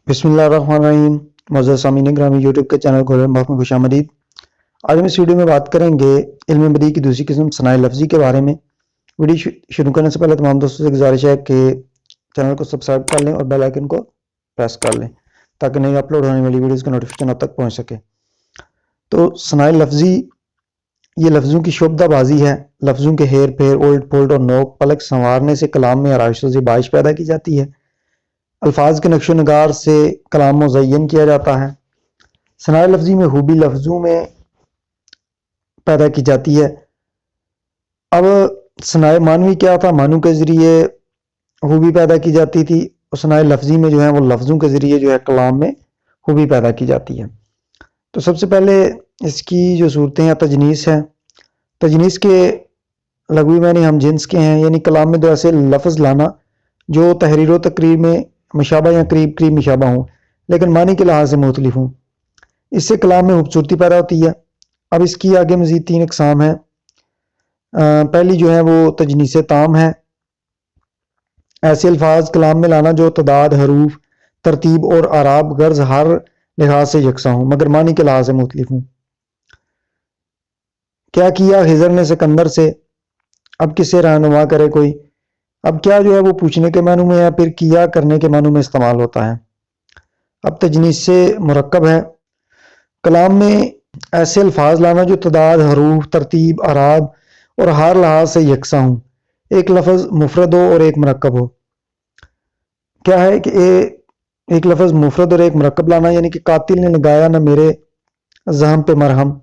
بسم اللہ الرحمن الرحیم۔ معزز سامعین گرامی، یوٹیوب کے چینل گولڈن باکس میں خوش آمدید۔ آج ہم اس ویڈیو میں بات کریں گے علم بدیہی کی دوسری قسم ثنائے لفظی کے بارے میں۔ ویڈیو شروع کرنے سے پہلے تمام دوستوں سے گزارش ہے کہ چینل کو سبسکرائب کر لیں اور بیل آئیکن کو پریس کر لیں تاکہ نئی اپلوڈ ہونے والی ویڈیوز کا نوٹیفیکیشن آپ تک پہنچ سکے۔ تو ثنائے لفظی یہ لفظوں کی شعبدہ بازی ہے۔ لفظوں کے ہیر پھیر، الٹ پلٹ اور نوک پلک سنوارنے سے کلام میں آرائش و زیبائش پیدا کی جاتی ہے۔ الفاظ کے نقش و نگار سے کلام مزین کیا جاتا ہے۔ ثنائے لفظی میں خوبی لفظوں میں پیدا کی جاتی ہے۔ اب ثنائے معنوی کیا تھا؟ معنوں کے ذریعے خوبی پیدا کی جاتی تھی، اور ثنائے لفظی میں جو ہے وہ لفظوں کے ذریعے جو ہے کلام میں خوبی پیدا کی جاتی ہے۔ تو سب سے پہلے اس کی جو صورتیں ہیں تجنیس ہے۔ تجنیس کے لغوی معنی ہم جنس کے ہیں، یعنی کلام میں دو ایسے لفظ لانا جو تحریر و تقریر میں مشابہ یا قریب قریب مشابہ ہوں لیکن معنی کے لحاظ سے مختلف ہوں۔ اس سے کلام میں خوبصورتی پیدا ہوتی ہے۔ اب اس کی آگے مزید 3 اقسام ہیں۔ پہلی جو ہے وہ تجنیس تام ہے۔ ایسے الفاظ کلام میں لانا جو تعداد، حروف، ترتیب اور اعراب غرض ہر لحاظ سے یکساں ہوں مگر معنی کے لحاظ سے مختلف ہوں۔ کیا کیا خضر نے سکندر سے؟ اب کسے رہنما کرے کوئی؟ اب کیا جو ہے وہ پوچھنے کے معنوں میں ہے، پھر کیا کرنے کے معنوں میں استعمال ہوتا ہے۔ اب تجنیس سے مرکب ہے۔ کلام میں ایسے الفاظ لانا جو تعداد، حروف، ترتیب، اعراب اور ہر لحاظ سے یکساں ہوں۔ ایک لفظ مفرد ہو اور ایک مرکب ہو۔ کیا ہے کہ ایک لفظ مفرد اور ایک مرکب لانا، یعنی کہ قاتل نے لگایا نہ میرے زخم پہ مرہم،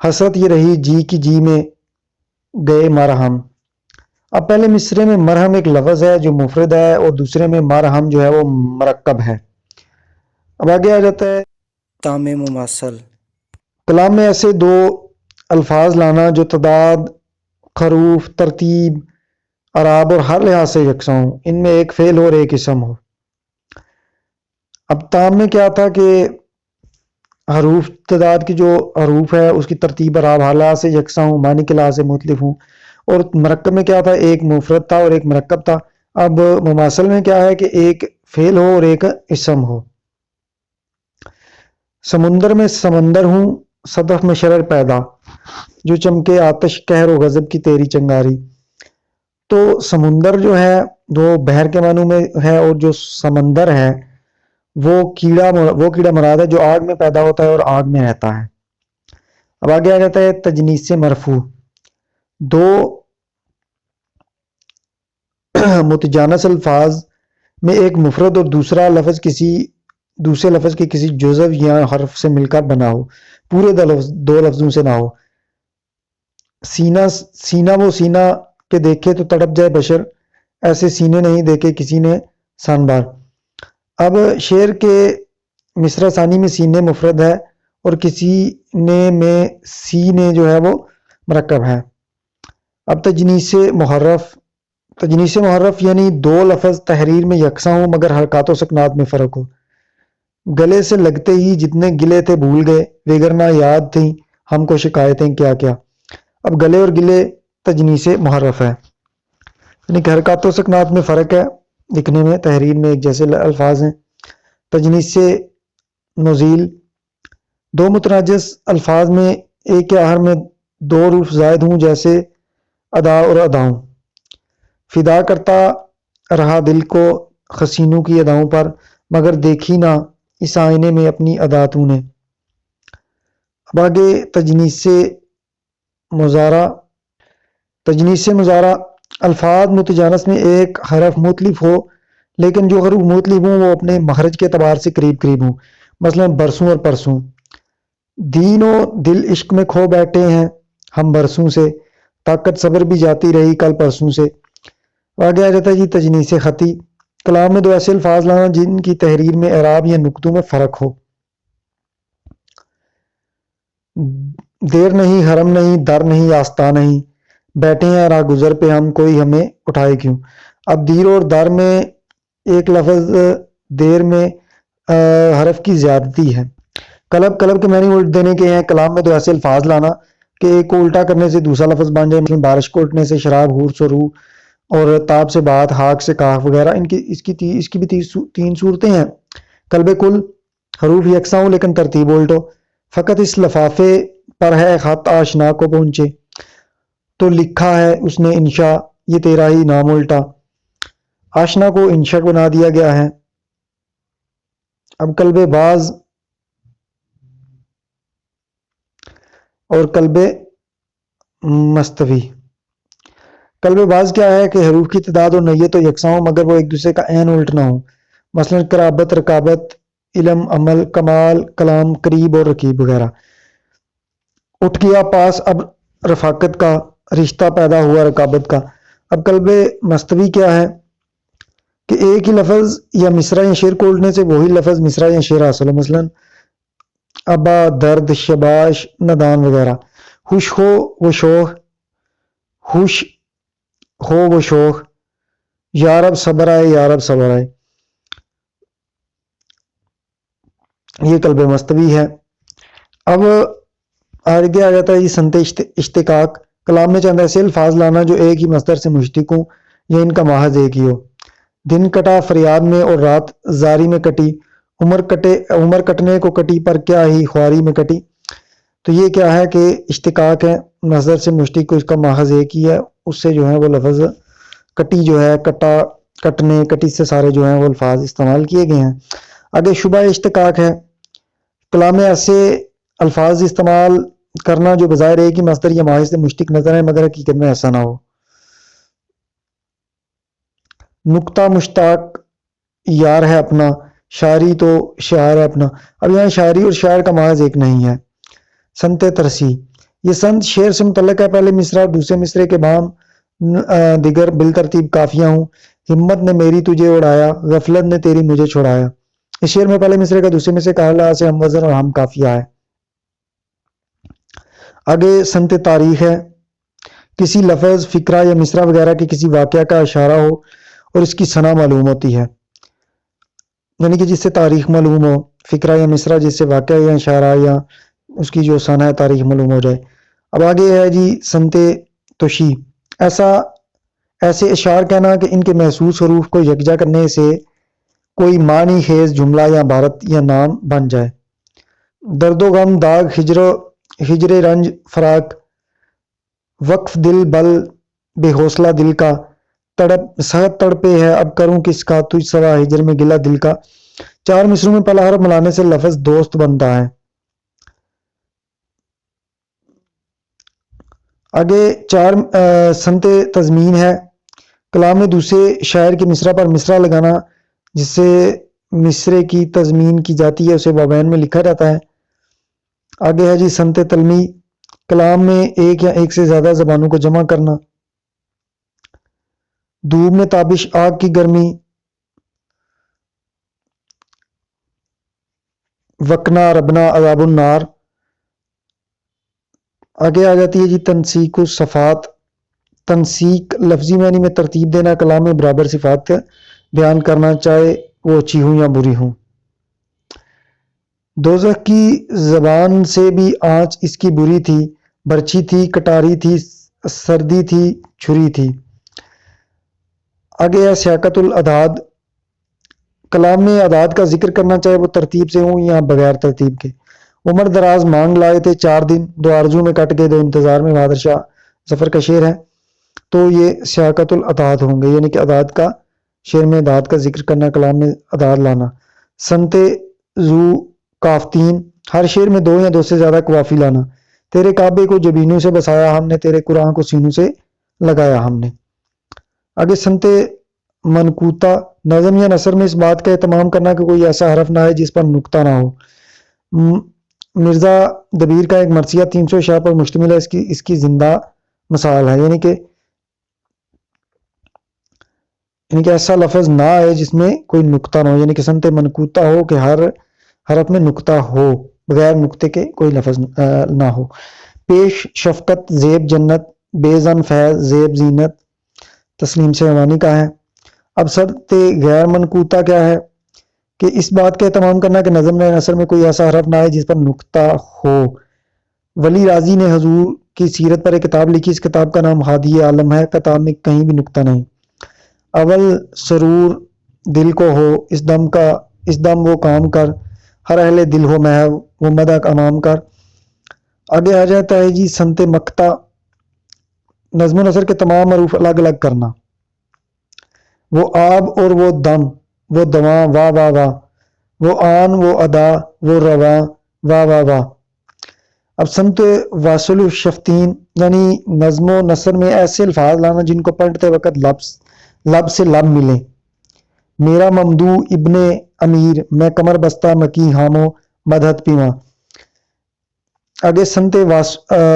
حسرت یہ رہی جی کی جی میں گئے مرہم۔ اب پہلے مصرے میں مرہم ایک لفظ ہے جو مفرد ہے اور دوسرے میں مرہم جو ہے وہ مرکب ہے۔ اب آگے آ جاتا ہے تام مماثل۔ کلام میں ایسے دو الفاظ لانا جو تعداد، حروف، ترتیب، اعراب اور ہر لحاظ سے یکساں ہوں، ان میں ایک فعل ہو اور ایک اسم ہو۔ اب تام میں کیا تھا کہ حروف، تعداد کی جو حروف ہے اس کی ترتیب اعراب ہر لحاظ سے یکساں ہوں، معنی کے لحاظ سے مختلف ہوں۔ اور مرکب میں کیا تھا؟ ایک مفرد تھا اور ایک مرکب تھا۔ اب مماثل میں کیا ہے کہ ایک فعل ہو اور ایک اسم ہو۔ سمندر میں سمندر ہوں، صدف میں شرر پیدا، جو چمکے آتش قہر و غضب کی تیری چنگاری۔ تو سمندر جو ہے وہ بحر کے معنوں میں ہے، اور جو سمندر ہے وہ کیڑا مراد ہے جو آگ میں پیدا ہوتا ہے اور آگ میں رہتا ہے۔ اب آگے آ جاتا ہے تجنیس سے مرفوع۔ دو متجانس الفاظ میں ایک مفرد اور دوسرا لفظ دوسرے لفظ کے کسی جزو یا حرف سے مل کر بنا ہو، پورے دو لفظوں سے نہ ہو۔ سینہ وہ سینہ کے دیکھے تو تڑپ جائے بشر، ایسے سینے نہیں دیکھے کسی نے سان بار۔ اب شعر کے مصرع ثانی میں سینے مفرد ہے اور کسی نے میں سینے جو ہے وہ مرکب ہے۔ اب تجنیس محرف یعنی دو لفظ تحریر میں یکساں ہوں مگر حرکات و سکنات میں فرق ہو۔ گلے سے لگتے ہی جتنے گلے تھے بھول گئے، وگرنہ یاد تھیں ہم کو شکایتیں کیا کیا۔ اب گلے اور گلے تجنیس محرف ہے، یعنی کہ حرکات و سکنات میں فرق ہے، لکھنے میں تحریر میں ایک جیسے الفاظ ہیں۔ تجنیس نزیل، دو متناجس الفاظ میں ایک کے آخر میں دو حروف زائد ہوں، جیسے ادا اور اداؤں۔ فدا کرتا رہا دل کو حسینوں کی اداؤں پر، مگر دیکھی نہ اس آئینے میں اپنی ادا تو نے۔ اب آگے تجنیس مضارع، الفاظ متجانس میں ایک حرف مختلف ہو لیکن جو حروف مختلف ہوں وہ اپنے مخرج کے اعتبار سے قریب قریب ہوں، مثلا برسوں اور پرسوں۔ دین و دل عشق میں کھو بیٹھے ہیں ہم برسوں سے، طاقت صبر بھی جاتی رہی کل پرسوں سے۔ آگے آ جاتا ہے جی تجنیس خطی، کلام میں دو ایسے الفاظ لانا جن کی تحریر میں اعراب یا نقطوں میں فرق ہو۔ دیر نہیں، حرم نہیں، در نہیں، آستہ نہیں، بیٹھے ہیں راہ گزر پہ ہم، کوئی ہمیں اٹھائے کیوں۔ اب دیر اور در میں ایک لفظ دیر میں حرف کی زیادتی ہے۔ قلب کے معنی الٹ دینے کے ہیں۔ کلام میں دو ایسے الفاظ لانا کہ ایک کو الٹا کرنے سے دوسرا لفظ بن جائے، مثلا بارش کو الٹنے سے شراب، حور سے روح، اور تاب سے بات، ہاک سے کاف وغیرہ۔ اس کی بھی 3 صورتیں ہیں۔ قلب کل حروف یکساں ہو لیکن ترتیب الٹ ہو، فقط اس لفافے پر ہے خط آشنا کو پہنچے، تو لکھا ہے اس نے انشا یہ تیرا ہی نام الٹا، آشنا کو انشا بنا دیا گیا ہے۔ اب قلب باز اور قلب مستوی۔ قلب باز کیا ہے کہ حروف کی تعداد اور نیت تو یکساں ہو مگر وہ ایک دوسرے کا عین الٹ نہ ہو، مثلا قرابت، رقابت، علم، عمل، کمال، کلام، قریب اور رقیب وغیرہ۔ اٹھ گیا پاس اب رفاقت کا، رشتہ پیدا ہوا رقابت کا۔ اب قلب مستوی کیا ہے کہ ایک ہی لفظ یا مصرع یا شعر کو الٹنے سے وہی لفظ مصرع یا شعر حاصل ہو، مثلا ابا، درد، شباش، ندان وغیرہ۔ خوش ہو وہ شوخ، خوش ہو وہ شوخ، یارب صبر آئے، یارب صبر آئے، یہ قلب مستوی ہے۔ اب آگے آ جاتا ہے یہ سنت اشتقاق، کلام میں چند ایسے الفاظ لانا جو ایک ہی مصدر سے مشتق ہوں یا ان کا محض ایک ہی ہو۔ دن کٹا فریاد میں اور رات زاری میں کٹی، عمر کٹنے کو کٹی پر کیا ہی خواری میں کٹی۔ تو یہ کیا ہے کہ اشتقاق ہے، مصدر سے مشتق کو اس کا محض ایک ہی ہے، اس سے جو ہے وہ لفظ کٹی جو ہے، کٹا، کٹنے، کٹی سے سارے جو ہیں وہ الفاظ استعمال کیے گئے ہیں۔ آگے شبہ اشتقاق ہے، کلام میں ایسے الفاظ استعمال کرنا جو بظاہر ایک ہی مصدر یا محض سے مشتق نظر ہے مگر حقیقت میں ایسا نہ ہو۔ نقطہ مشتاق یار ہے اپنا، شاعری تو شاعر ہے اپنا۔ اب یہاں شاعری اور شاعر کا محض ایک نہیں ہے۔ سنت ترسی، یہ سنت شعر سے متعلق ہے، پہلے مصرع اور دوسرے مصرے کے بام دیگر بالترتیب کافیہ ہوں۔ ہمت نے میری تجھے اڑایا، غفلت نے تیری مجھے چھڑایا۔ اس شعر میں پہلے مصرے کا دوسرے مصرے کا حال سے ہم وزن اور ہم کافیہ ہے۔ آگے سنت تاریخ ہے، کسی لفظ، فقرہ یا مصرع وغیرہ کے کسی واقعہ کا اشارہ ہو اور اس کی ثنا معلوم ہوتی ہے، یعنی کہ جس سے تاریخ معلوم ہو، فقرہ یا مصرع جس سے واقعہ یا اشارہ یا اس کی جو ثنا ہے تاریخ معلوم ہو جائے۔ اب آگے ہے جی سنت توشی، ایسے اشعار کہنا کہ ان کے محسوس حروف کو یکجا کرنے سے کوئی معنی خیز جملہ یا عبارت یا نام بن جائے۔ درد و غم، داغ، ہجر رنج، فراق، وقف دل بل بے حوصلہ دل کا، تڑپ سخت تڑپے ہے اب کروں کس کا، تجھ سوا ہجر میں گلا دل کا۔ چار مصروں میں پہلا حرف ملانے سے لفظ دوست بنتا ہے۔ آگے سنت تضمین ہے، کلام میں دوسرے شاعر کے مصرع پر مصرع لگانا جس سے مصرے کی تضمین کی جاتی ہے اسے بابین میں لکھا جاتا ہے۔ آگے ہے جی سنت تلمی، کلام میں ایک یا ایک سے زیادہ زبانوں کو جمع کرنا۔ دھوپ میں تابش، آگ کی گرمی، وکنا، ربنا، عذاب النار۔ آگے آ جاتی ہے جی تنسیق الصفات، تنسیق لفظی معنی میں ترتیب دینا، کلام میں برابر صفات بیان کرنا چاہے وہ اچھی ہوں یا بری ہوں۔ دوزخ کی زبان سے بھی آنچ اس کی بری تھی، برچھی تھی، کٹاری تھی، سردی تھی، چھری تھی۔ آگے ہے سیاقت الاعداد، کلام میں اعداد کا ذکر کرنا چاہے وہ ترتیب سے ہوں یا بغیر ترتیب کے۔ عمر دراز مانگ لائے تھے 4 دن، 2 آرزو میں کٹ گئے 2 انتظار میں، بہادر شاہ ظفر کا شعر ہے۔ تو یہ سیاقت الاعداد ہوں گے، یعنی کہ اعداد کا، شعر میں اعداد کا ذکر کرنا، کلام میں اعداد لانا۔ سنت ذو کافتین، ہر شعر میں 2 یا 2 سے زیادہ قوافی لانا۔ تیرے کعبے کو جبینوں سے بسایا ہم نے، تیرے قرآن کو سینوں سے لگایا ہم نے۔ آگے سنت منقوطہ، نظم یا نثر میں اس بات کا اہتمام کرنا کہ کوئی ایسا حرف نہ ہے جس پر نقطہ نہ ہو۔ مرزا دبیر کا ایک مرثیہ 300 اشعار پر مشتمل ہے، اس کی زندہ مثال ہے، یعنی کہ ایسا لفظ نہ ہے جس میں کوئی نقطہ نہ ہو، یعنی کہ سنت منقوطہ ہو کہ ہر حرف میں نقطہ ہو، بغیر نقطے کے کوئی لفظ نہ ہو۔ پیش شفقت، زیب جنت، بے زن فیض، زیب زینت، تسلیم سے روانی کا ہے۔ اب سنت غیر منقوطہ کیا ہے کہ اس بات کا اہتمام کرنا کہ نظم یا نثر میں کوئی ایسا حرف نہ ہے جس پر نقطہ ہو۔ ولی راضی نے حضور کی سیرت پر ایک کتاب لکھی، اس کتاب کا نام ہادی عالم ہے، کتاب میں کہیں بھی نقطہ نہیں۔ اول سرور دل کو ہو، اس دم کا اس دم وہ کام کر، ہر اہل دل ہو محو وہ مدح امام کر۔ آگے آ جاتا ہے جی سنت مقطع، نظم و نثر کے تمام حروف الگ الگ کرنا۔ وہ آب اور وہ دم، وہ دواں واہ واہ واہ، وہ آن وہ ادا وہ رواں واہ واہ واہ۔ اب سمت واصل الشفتین یعنی نظم و نثر میں ایسے الفاظ لانا جن کو پڑھتے وقت لب سے لب ملے۔ میرا ممدو ابن امیر، میں کمر بستہ مکی ہامو مدحت پیما۔ آگے سمت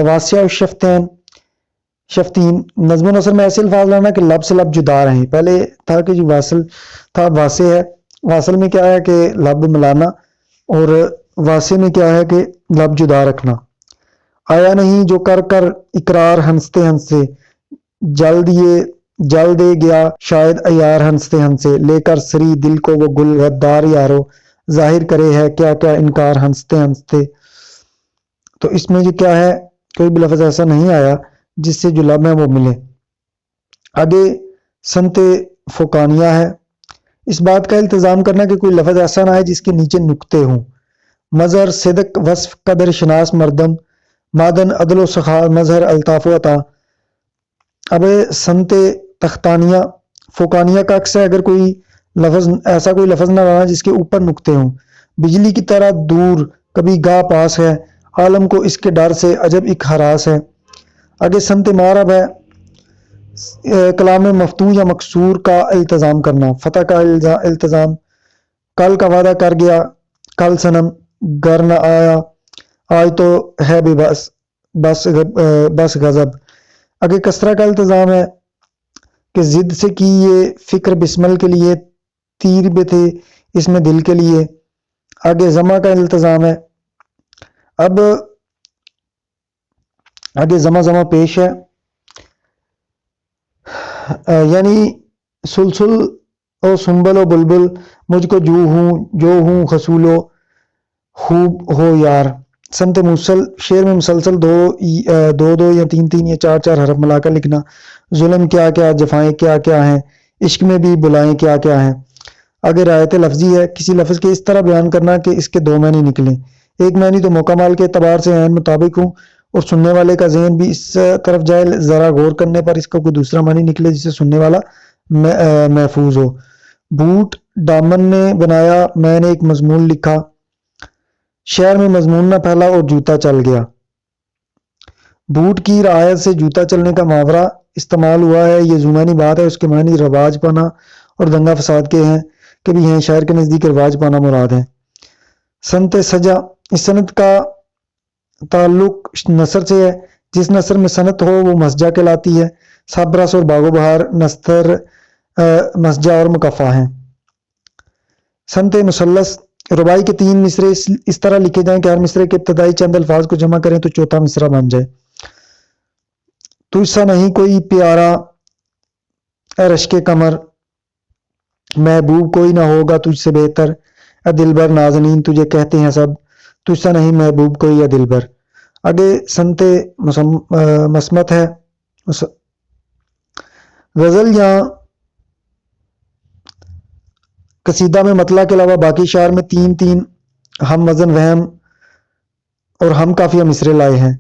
واسع الشفتین، نظم و نثر میں ایسے الفاظ لانا کہ لب سے لب جدا رہیں۔ پہلے تھا کہ جو واصل تھا واسع ہے، واصل میں کیا ہے کہ لب ملانا، اور واسع میں کیا ہے کہ لب جدا رکھنا۔ آیا نہیں جو کر کر اقرار ہنستے ہنستے، جل دے گیا شاید ایار ہنستے ہنسے، لے کر سری دل کو وہ گل غدار یارو، ظاہر کرے ہے کیا کیا انکار ہنستے ہنستے۔ تو اس میں جو کیا ہے کوئی بھی لفظ ایسا نہیں آیا جس سے جو لب ہے وہ ملے۔ آگے سمت فوقانیہ ہے، اس بات کا التزام کرنا کہ کوئی لفظ ایسا نہ ہے جس کے نیچے نقطے ہوں۔ مظہر صدق وصف قدر شناس مردم، مادن عدل و سخا مظہر الطاف و عطا۔ اب سمت تختانیہ، فوقانیہ کا عکس ہے اگر کوئی لفظ ایسا کوئی لفظ نہ لانا جس کے اوپر نقطے ہوں۔ بجلی کی طرح دور کبھی گاہ پاس ہے، عالم کو اس کے ڈر سے عجب ایک ہراس ہے۔ آگے سمت معرب ہے، کلام مفتوح یا مکسور کا التزام کرنا، فتح کا التزام۔ کل کا وعدہ کر گیا کل صنم، گر نہ آیا آج تو ہے بے بس غضب۔ آگے کسرہ کا التزام ہے کہ ضد سے کی یہ فکر بسمل کے لیے، تیر بھی تھے اس میں دل کے لیے۔ آگے زمہ کا التزام ہے، اب آگے زمہ پیش ہے، یعنی سلسل او سنبل و بلبل، مجھ کو جو ہوں خصول و خوب ہو یار۔ سمت موصل، شعر میں مسلسل دو یا تین یا چار حرف ملا کر لکھنا۔ ظلم کیا کیا، جفائیں کیا کیا ہیں، عشق میں بھی بلائیں کیا کیا ہیں۔ آگے رعایت لفظی ہے، کسی لفظ کے اس طرح بیان کرنا کہ اس کے دو معنی نکلیں، ایک معنی تو موقع مال کے اعتبار سے عین مطابق ہوں اور سننے والے کا ذہن بھی اس طرف جائے، ذرا غور کرنے پر اس کا کوئی دوسرا معنی نکلے جسے سننے والا محفوظ ہو۔ بوٹ دامن نے بنایا، میں نے ایک مضمون لکھا، شعر میں مضمون نہ پھیلا اور جوتا چل گیا۔ بوٹ کی رعایت سے جوتا چلنے کا محاورہ استعمال ہوا ہے، یہ زمانی بات ہے، اس کے معنی رواج پانا اور دنگا فساد کے ہیں کہ بھی ہیں، شاعر کے نزدیک رواج پانا مراد ہے۔ سنت سجا، اس سنت کا تعلق نثر سے ہے، جس نثر میں سنت ہو وہ مسجع کہلاتی ہے۔ سابرس اور باغ و بہار نستر مسجع اور مکفہ ہیں۔ سنت مثلث، ربائی کے 3 مصرے اس طرح لکھے جائیں کہ ہر مصرے کے ابتدائی چند الفاظ کو جمع کریں تو چوتھا مصرع بن جائے۔ تجھ سا نہیں کوئی پیارا اے رشک قمر، محبوب کوئی نہ ہوگا تجھ سے بہتر، اے دلبر نازنین تجھے کہتے ہیں سب، تجھ سا نہیں محبوب کوئی اے دلبر۔ آگے سنت مسمت ہے، غزل یا قصیدہ میں مطلع کے علاوہ باقی شعر میں 3 ہم وزن وہم اور ہم قافیہ مصرے لائے ہیں،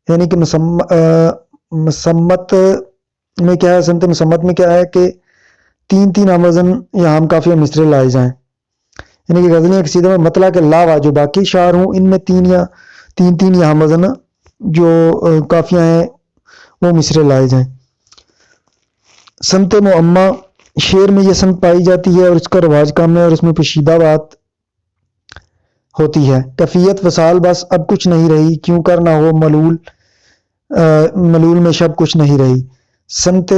یعنی کہ مسمت میں کیا ہے، سنت مسمت میں کیا ہے کہ 3 ہم وزن یا ہم قافیہ مصرے لائے جائیں، یعنی کہ غزل یا قصیدہ میں مطلع کے علاوہ جو باقی شعر ہوں ان میں 3 یا ہم وزن جو قافیہ ہیں وہ مصرے لائے جائیں۔ سنت معمہ، شعر میں یہ سنت پائی جاتی ہے اور اس کا رواج کم ہے اور اس میں پوشیدہ بات ہوتی ہے۔ کیفیت وصال بس اب کچھ نہیں رہی، کیوں کر نہ ہو ملول میں شب کچھ نہیں رہی۔ سنت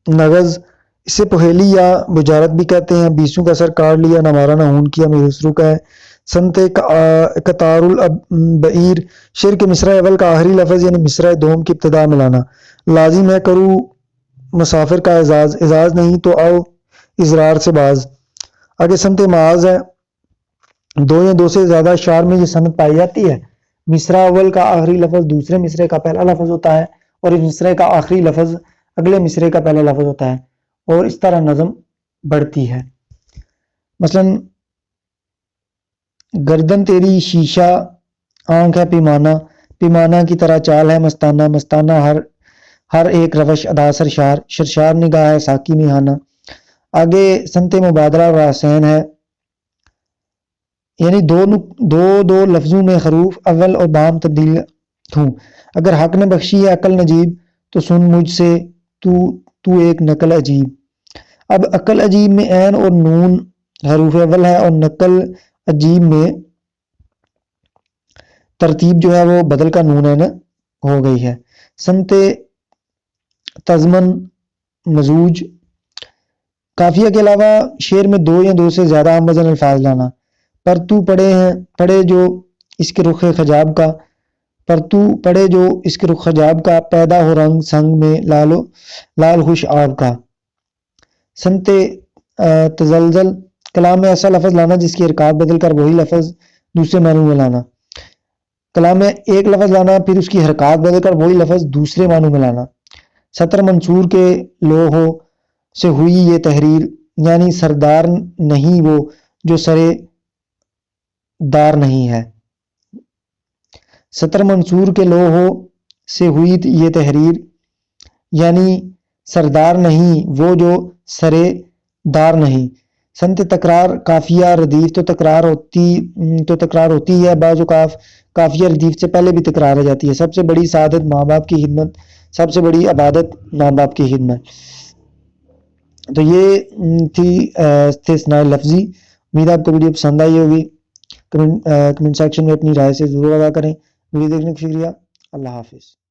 نغز، اسے پہیلی یا بجارت بھی کہتے ہیں، بیسوں کا سر کاٹ لیا نہ مارا نہ ہون کیا، میرے خسرو کا ہے۔ سنت قطار البعیر، شعر کے مصرع اول کا آخری لفظ یعنی مصرع دوم کی ابتدا میں لانا۔ لازم ہے کروں مسافر کا اعزاز نہیں تو آؤ اضرار سے باز۔ آگے سنت معاذ ہے، 2 یا 2 سے زیادہ شعر میں یہ سنت پائی جاتی ہے، مصرع اول کا آخری لفظ دوسرے مصرے کا پہلا لفظ ہوتا ہے اور اس مصرے کا آخری لفظ اگلے مصرے کا پہلا لفظ ہوتا ہے اور اس طرح نظم بڑھتی ہے۔ مثلاً گردن تیری شیشہ، آنکھ ہے پیمانہ، پیمانہ کی طرح چال ہے مستانہ، مستانہ ہر ایک روش ادا سرشار، شرشار نگاہ ہے ساکی میخانہ۔ آگے سمت مبادلہ اور حسین ہے، یعنی دو لفظوں میں حروف اول اور بام تبدیل ہوں۔ اگر حق نے بخشی ہے عقل نجیب، تو سن مجھ سے تو ایک نقل عجیب۔ اب عقل عجیب میں عین اور نون حروف اول ہے، اور نقل عجیب میں ترتیب جو ہے وہ بدل کا نون ہے نا ہو گئی ہے۔ سمت تضمن مزوج، قافیہ کے علاوہ شعر میں دو یا دو سے زیادہ ہم وزن الفاظ لانا۔ پر تو پڑے جو اس کے رخ خجاب کا، پر تو پڑے جو اس کے رخ خجاب کا، پیدا ہو رنگ سنگ میں لال خوش آب کا۔ سمت تزلزل، کلام میں ایسا لفظ لانا جس کی حرکات بدل کر وہی لفظ دوسرے معنوں میں لانا۔ کلام میں ایک لفظ لانا پھر اس کی حرکات بدل کر وہی لفظ دوسرے معنوں میں لانا۔ سطر منصور کے لوحوں سے ہوئی یہ تحریر، یعنی سردار نہیں وہ جو سرے دار نہیں ہے۔ سطر منصور کے لوحوں سے ہوئی یہ تحریر، یعنی سردار نہیں وہ جو سرے دار نہیں۔ سمت تکرار، قافیہ ردیف تو تکرار ہوتی ہے، بعض اوقات قافیہ ردیف سے پہلے بھی تکرار ہو جاتی ہے۔ سب سے بڑی سعادت ماں باپ کی خدمت، سب سے بڑی عبادت ماں باپ کی خدمت۔ تو یہ تھے ثناء لفظی۔ امید آپ کو ویڈیو پسند آئی ہوگی۔ کمنٹ سیکشن میں اپنی رائے سے ضرور آگاہ کریں۔ ویڈیو دیکھنے کا شکریہ۔ اللہ حافظ۔